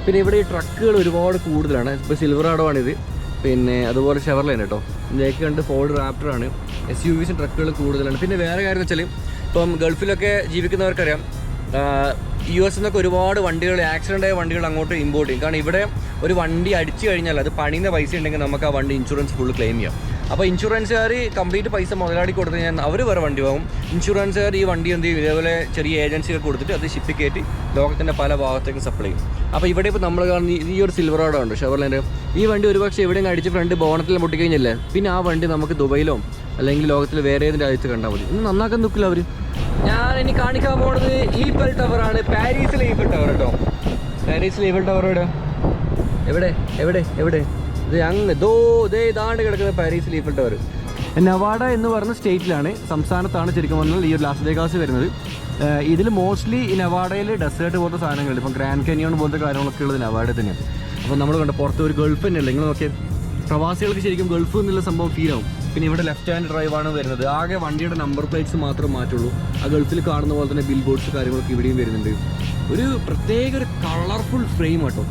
പിന്നെ ഇവിടെ ഈ ട്രക്കുകൾ ഒരുപാട് കൂടുതലാണ്. ഇപ്പോൾ സിൽവറാഡോ ആണിത്, പിന്നെ അതുപോലെ ഷെവർലൈൻ കേട്ടോ. ഇതിലേക്ക് കണ്ട് ഫോർഡ് റാപ്റ്ററാണ്. SUVs ട്രക്കുകൾ കൂടുതലാണ്. പിന്നെ വേറെ കാര്യം എന്ന് വെച്ചാൽ ഇപ്പം ഗൾഫിലൊക്കെ ജീവിക്കുന്നവർക്കറിയാം, US എന്നൊക്കെ ഒരുപാട് വണ്ടികൾ, ആക്സിഡൻ്റ് ആയ വണ്ടികൾ അങ്ങോട്ട് ഇമ്പോർട്ട് ചെയ്യും. കാരണം ഇവിടെ ഒരു വണ്ടി അടിച്ചു കഴിഞ്ഞാൽ അത് പണിയുന്ന പൈസ ഉണ്ടെങ്കിൽ നമുക്ക് ആ വണ്ടി ഇൻഷുറൻസ് ഫുൾ ക്ലെയിം ചെയ്യാം. അപ്പോൾ ഇൻഷുറൻസുകാർ കംപ്ലീറ്റ് പൈസ മുതലാളി കൊടുത്തു കഴിഞ്ഞാൽ അവർ വേറെ വണ്ടി വാങ്ങും. ഇൻഷുറൻസുകാർ ഈ വണ്ടി എന്ത് ചെയ്യും, ഇതേപോലെ ചെറിയ ഏജൻസികൾ കൊടുത്തിട്ട് അത് ഷിപ്പിൽ കയറ്റി ലോകത്തിൻ്റെ പല ഭാഗത്തേക്കും സപ്ലൈ ചെയ്യും. അപ്പോൾ ഇവിടെ ഇപ്പോൾ നമ്മൾ കാണുന്ന ഈ ഒരു സിൽവറാഡോ ഉണ്ട്, ഷെവർലൈൻ്റെ. ഈ വണ്ടി ഒരുപക്ഷെ എവിടെയും അടിച്ച് ഫ്രണ്ട് ബോണറ്റിൽ മുട്ടിക്കഴിഞ്ഞല്ലേ, പിന്നെ ആ വണ്ടി നമുക്ക് ദുബൈയിലോ അല്ലെങ്കിൽ ലോകത്തിൽ വേറെ ഏതെങ്കിലും രാജ്യത്ത് കണ്ടാൽ മതി. ഒന്നും നന്നാക്കാൻ നിൽക്കില്ല അവർ. ഞാൻ ഇനി കാണിക്കാൻ പോകുന്നത് ഈഫൽ ടവറാണ്. പാരീസിലെ ഈഫൽ ടവർ കേട്ടോ. പാരീസിലെ ഈഫൽ ടവർ എവിടെ എവിടെ എവിടെ ഇത് അങ്ങ് ഇതാണ്ട് കിടക്കുന്ന പാരീസിലെ ഈഫൽ ടവർ. നവാഡ എന്ന് പറഞ്ഞ സ്റ്റേറ്റിലാണ്, സംസ്ഥാനത്താണ് ശരിക്കും പറഞ്ഞാൽ ഈ ഒരു ലാസ് വേഗാസ് വരുന്നത്. ഇതിൽ മോസ്റ്റ്ലി ഈ നവാഡയിൽ ഡെസേർട്ട് പോലത്തെ സാധനങ്ങളുണ്ട്. ഇപ്പം ഗ്രാൻഡ് കാനിയോൺ പോലത്തെ കാര്യങ്ങളൊക്കെ ഉള്ളത് നവാഡ തന്നെയാണ്. അപ്പോൾ നമ്മൾ കണ്ട പുറത്ത് ഒരു ഗൾഫ് തന്നെയല്ല, നിങ്ങൾ നോക്കിയാൽ പ്രവാസികൾക്ക് ശരിക്കും ഗൾഫ് എന്നുള്ള സംഭവം ഫീൽ ആവും. പിന്നെ ഇവിടെ ലെഫ്റ്റ് ഹാൻഡ് ഡ്രൈവാണ് വരുന്നത്. ആകെ വണ്ടിയുടെ നമ്പർ പ്ലേറ്റ്സ് മാത്രം മാറ്റുള്ളൂ. ആ ഗൾഫിൽ കാണുന്ന പോലെ തന്നെ ബിൽ ബോർഡ്സ് കാര്യങ്ങളൊക്കെ ഇവിടെയും വരുന്നുണ്ട്. ഒരു പ്രത്യേക ഒരു കളർഫുൾ ഫ്രെയിം കേട്ടോ.